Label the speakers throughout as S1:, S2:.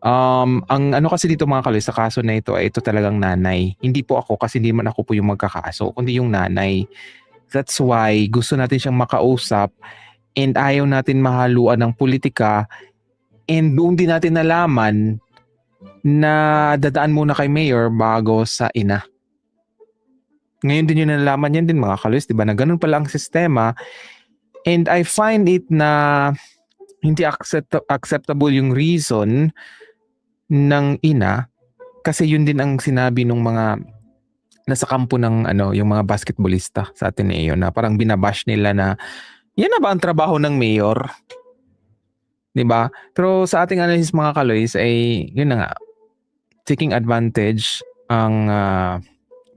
S1: Ang ano kasi dito mga kaloy, sa kaso na ito ay ito talagang nanay. Hindi po ako kasi hindi man ako po yung magkakaso, kundi yung nanay. That's why gusto natin siyang makausap and ayaw natin mahaluan ng politika and doon din natin nalaman na dadaan muna kay mayor bago sa ina. Ngayon din yung nalalaman yan din mga kaloy, di ba, na ganun pala ang sistema. And I find it na hindi acceptable yung reason ng ina kasi yun din ang sinabi ng mga nasa kampo ng yung mga basketballista sa Ateneo na parang binabash nila na yan na ba ang trabaho ng mayor? 'Di ba? Pero sa ating analysis mga kaloys ay yun na nga, taking advantage ang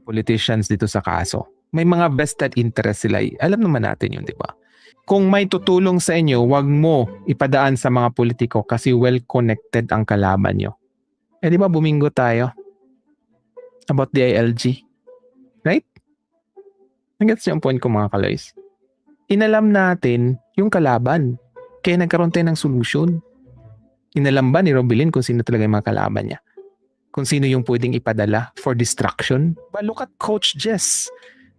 S1: politicians dito sa kaso. May mga vested interest sila. Alam naman natin yun, 'di ba? Kung may tutulong sa inyo, wag mo ipadaan sa mga politiko kasi well-connected ang kalaban nyo. Eh di ba bumingo tayo about the ILG? Right? Nagets niyo ang point ko mga kaloys. Inalam natin yung kalaban. Kaya nagkaroon tayo ng solusyon. Inalam ba ni Robilin kung sino talaga yung mga kalaban niya? Kung sino yung pwedeng ipadala for distraction? But look at Coach Jess.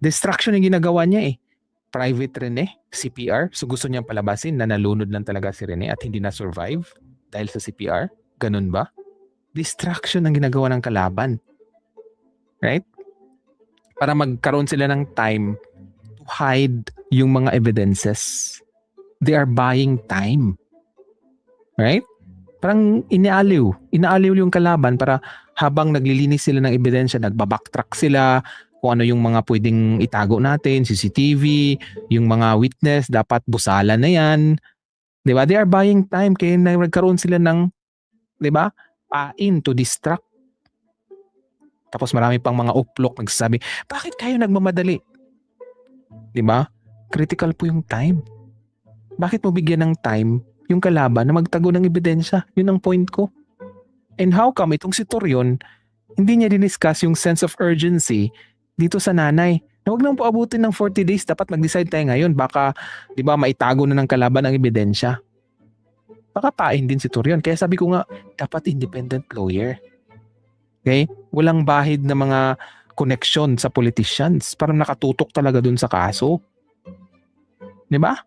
S1: Distraction yung ginagawa niya eh. Private Rene, CPR. So gusto niyang palabasin na nalunod lang talaga si Rene at hindi na-survive dahil sa CPR. Ganun ba? Distraction ang ginagawa ng kalaban. Right? Para magkaroon sila ng time to hide yung mga evidences. They are buying time. Right? Parang inaaliw yung kalaban para habang naglilinis sila ng ebidensya, nagbabacktrack sila kung ano yung mga pwedeng itago natin, CCTV, yung mga witness, dapat busala na yan. 'Di ba? They are buying time kaya nagkaroon sila ng, 'di ba? Pain to distract. Tapos marami pang mga uplok nagsasabi, bakit kayo nagmamadali? 'Di ba? Critical po yung time. Bakit mo bigyan ng time yung kalaban na magtago ng ebidensya? Yun ang point ko. And how come itong si Torion, hindi niya diniscuss yung sense of urgency dito sa nanay? Na huwag nang paabutin ng 40 days, dapat mag-decide tayo ngayon. Baka, di ba, maitago na ng kalaban ang ebidensya. Baka pain din si Torion. Kaya sabi ko nga, dapat independent lawyer. Okay? Walang bahid na mga connection sa politicians. Parang nakatutok talaga dun sa kaso. Di ba?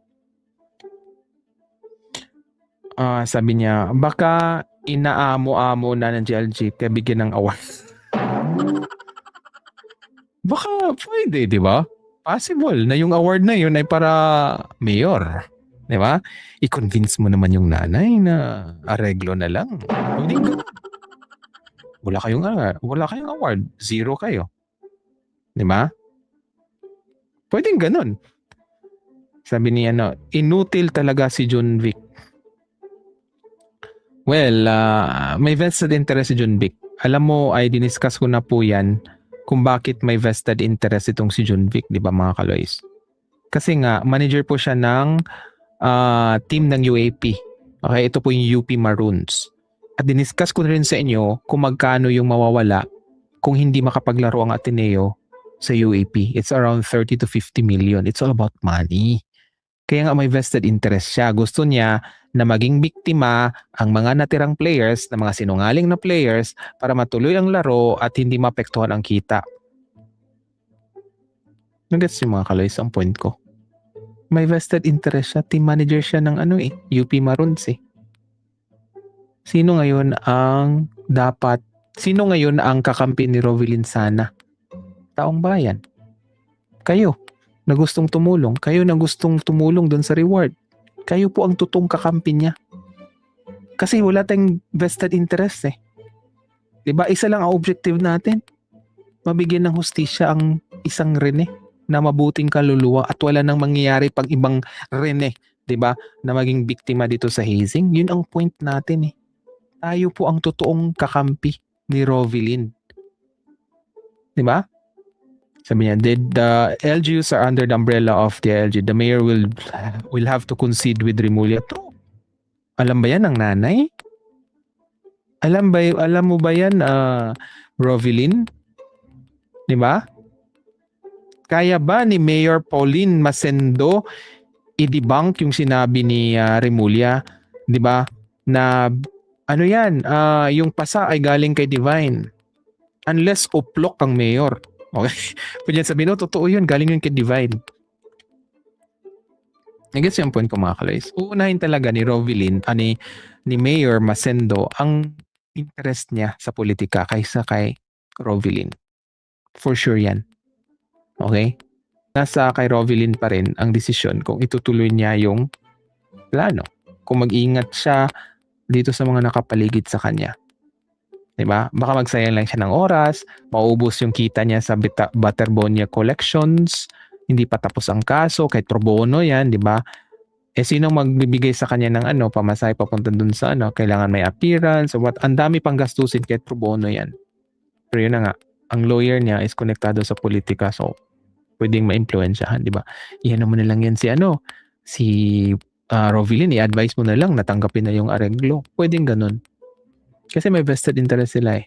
S1: Sabi niya, baka inaamo-amo na ng GLG kaya bigyan ng award. Baka pwede, di ba? Possible na yung award na yun ay para mayor. Di ba? I-convince mo naman yung nanay na areglo na lang. Pwede ganun. Wala kayong award. Zero kayo. Di ba? Pwedeng ganun. Sabi niya, inutil talaga si John Vic. Well, may vested interest si John Vic. Alam mo, ay diniscuss ko na po yan kung bakit may vested interest itong si John Vic, di ba mga kaloys? Kasi nga, manager po siya ng team ng UAP. Okay, ito po yung UP Maroons. At diniscuss ko rin sa inyo kung magkano yung mawawala kung hindi makapaglaro ang Ateneo sa UAP. It's around 30 to 50 million. It's all about money. Kaya nga may vested interest siya. Gusto niya na maging biktima ang mga natirang players, na mga sinungaling na players para matuloy ang laro at hindi maapektuhan ang kita. Nagets yung mga kaloys ang point ko. May vested interest siya. Team manager siya ng UP Maroons eh. Sino ngayon ang kakampi ni Rovilin Sana? Taong bayan. Kayo na gustong tumulong. Kayo na gustong tumulong doon sa reward. Kayo po ang tutong kakampi niya. Kasi wala tayong vested interest eh. Diba? Isa lang ang objective natin. Mabigyan ng hustisya ang isang Rene na mabuting kaluluwa at wala nang mangyayari pag ibang Rene, diba? Na maging biktima dito sa hazing. Yun ang point natin eh. Tayo po ang totoong kakampi ni Rovilin. Diba? Sabi niya, the LGUs are under the umbrella of the LG. The mayor will have to concede with Remulla. True. Alam ba yan ng nanay? Alam mo ba yan, Rovilin? Di ba? Kaya ba ni Mayor Pauline Masendo i-debunk yung sinabi ni Remulla, di ba? Na Ano yan, yung pasa ay galing kay Divine. Unless uplok kang mayor. Okay? Pwede sabihin, no, totoo yun, galing yun kay Divine. I-guess yung point ko mga kaloys. Uunahin talaga ni Rovilin, ni Mayor Masendo, ang interest niya sa politika kaysa kay Rovilin. For sure yan. Okay? Nasa kay Rovilin pa rin ang desisyon kung itutuloy niya yung plano. Kung mag-ingat siya dito sa mga nakapaligid sa kanya. Diba? Baka magsayang lang siya ng oras, maubos yung kita niya sa Butterbonia collections, hindi pa tapos ang kaso, kahit pro bono yan, di ba? Sino magbibigay sa kanya ng pamasahe papunta dun sa kailangan may appearance, o what, ang dami pang gastusin kahit pro bono yan. Pero yun na nga, ang lawyer niya is konektado sa politika, so pwedeng ma-influensyahan, di ba? Iyan mo na lang yan si Rovilin, i-advise mo na lang, natanggapin na yung areglo. Pwedeng ganun. Kasi may vested interest sila eh.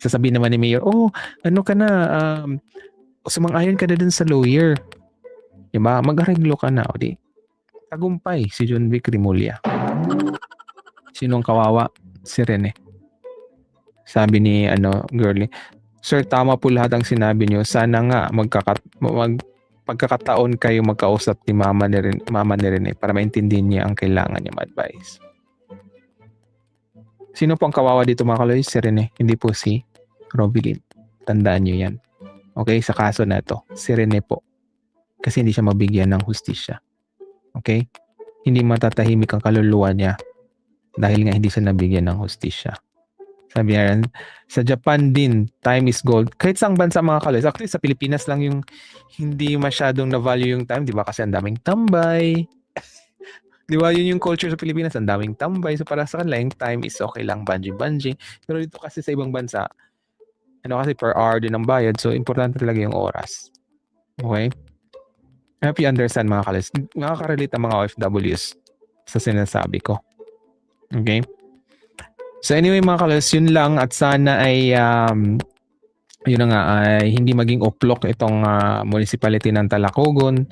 S1: Sasabihin naman ni Mayor, ka na, sumang-ayon ka na dun sa lawyer. Diba? Mag-areglo ka na. O di, tagumpay si John Vic Rimulya. Sinong kawawa? Si Rene. Sabi ni girlie, Sir, tama po lahat ang sinabi niyo. Sana nga pagkakataon kayo magkausap ni mama ni Rene para maintindihan niya ang kailangan niya ma-advise. Sino po ang kawawa dito mga kaloy? Si Rene, hindi po si Rovilin. Tandaan niyo yan. Okay, sa kaso na ito, si Rene po. Kasi hindi siya mabigyan ng hustisya. Okay? Hindi matatahimik ang kaluluwa niya dahil nga hindi siya nabigyan ng hustisya. Sabi niya, sa Japan din, time is gold. Kahit saang bansa mga kaloy. Actually, sa Pilipinas lang yung hindi masyadong na-value yung time. Di ba? Kasi ang daming tambay. Di ba? Yun yung culture sa Pilipinas. Ang daming tambay. So para sa kanila, yung time is okay lang. Bungee. Pero dito kasi sa ibang bansa, kasi per hour din ang bayad. So importante talaga yung oras. Okay? I hope you understand mga kalis. Nakaka-relate ang mga OFWs sa sinasabi ko. Okay? So anyway mga kalis, yun lang. At sana ay yun na nga, ay hindi maging uplok itong municipality ng Talacogon.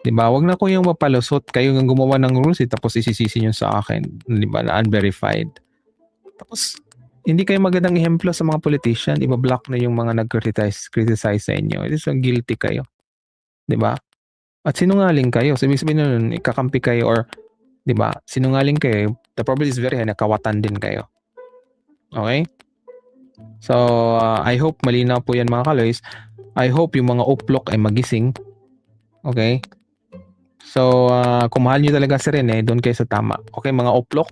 S1: Diba? Wag na ko yung mapalusot. Kayo yung gumawa ng rules tapos isisisi nyo sa akin. Diba? Na unverified. Tapos, hindi kayo magandang ehemplo sa mga politician. Iba-block na yung mga nag-criticize sa inyo. It is so guilty kayo. Diba? At sinungaling kayo. Sabi nun, ikakampi kayo or, diba? Sinungaling kayo. The problem is very high. Nakawatan din kayo. Okay? So, I hope malinaw po yan mga kaloys. I hope yung mga uplok ay magising. Okay? So, kung mahal nyo talaga si Rene, doon kayo sa tama. Okay, mga uplok,